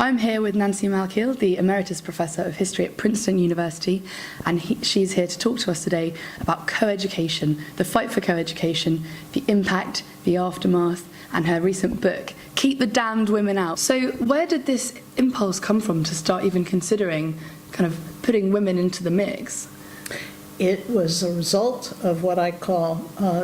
I'm here with Nancy Malkiel, the Emeritus Professor of History at Princeton University, and she's here to talk to us today about co-education, the fight for co-education, the impact, the aftermath, and her recent book, Keep the Damned Women Out. So where did this impulse come from to start even considering kind of putting women into the mix? It was a result of what I call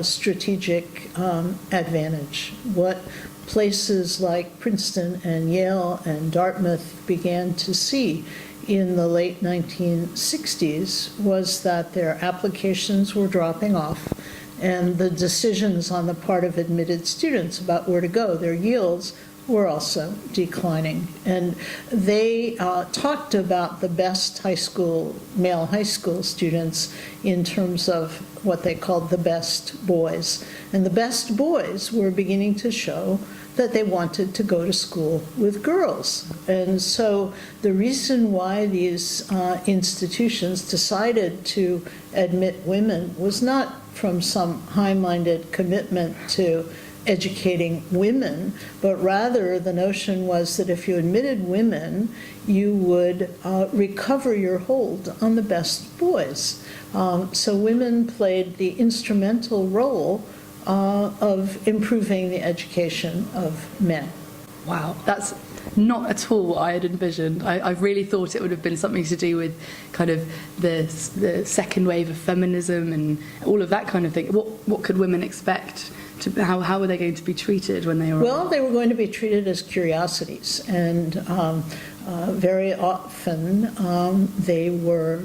strategic advantage. What places like Princeton and Yale and Dartmouth began to see in the late 1960s was that their applications were dropping off, and the decisions on the part of admitted students about where to go, their yields, were also declining. And they talked about the best male high school students in terms of what they called the best boys. And the best boys were beginning to show that they wanted to go to school with girls. And so the reason why these institutions decided to admit women was not from some high-minded commitment to educating women, but rather the notion was that if you admitted women, you would recover your hold on the best boys. So women played the instrumental role of improving the education of men. Wow, that's not at all what I had envisioned. I really thought it would have been something to do with kind of the second wave of feminism and all of that kind of thing. What could women expect? How were they going to be treated when they were? Well, they were going to be treated as curiosities, and very often they were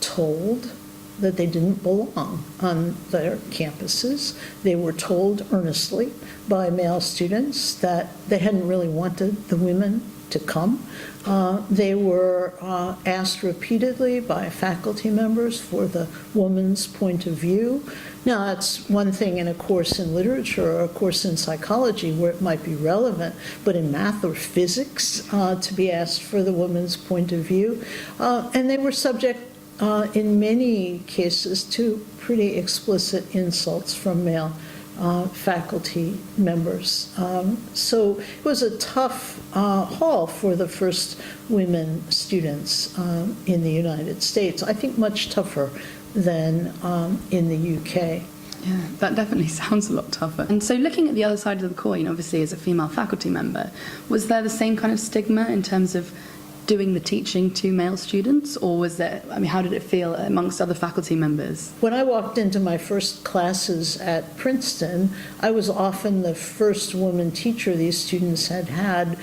told that they didn't belong on their campuses. They were told earnestly by male students that they hadn't really wanted the women to come. They were asked repeatedly by faculty members for the woman's point of view. Now, that's one thing in a course in literature or a course in psychology where it might be relevant, but in math or physics, to be asked for the woman's point of view. And they were subject in many cases to pretty explicit insults from male faculty members. So it was a tough haul for the first women students in the United States. I think much tougher than in the UK. Yeah, that definitely sounds a lot tougher. And so looking at the other side of the coin, obviously as a female faculty member, was there the same kind of stigma in terms of doing the teaching to male students, or was there, how did it feel amongst other faculty members? When I walked into my first classes at Princeton, I was often the first woman teacher these students had had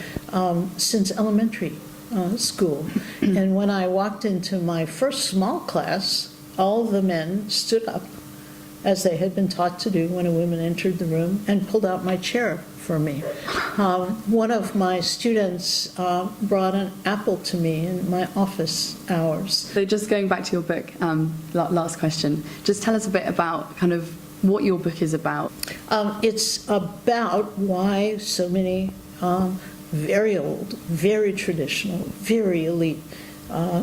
since elementary school. And when I walked into my first small class, all the men stood up, as they had been taught to do when a woman entered the room, and pulled out my chair for me. One of my students brought an apple to me in my office hours. So just going back to your book, last question, just tell us a bit about kind of what your book is about. It's about why so many very old, very traditional, very elite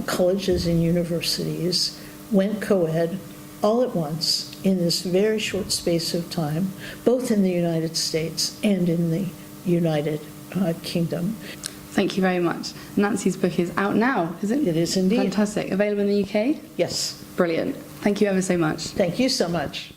colleges and universities went co-ed all at once in this very short space of time, both in the United States and in the United Kingdom. Thank you very much. Nancy's book is out now, is it? It is indeed. Fantastic. Available in the UK? Yes. Brilliant. Thank you ever so much. Thank you so much.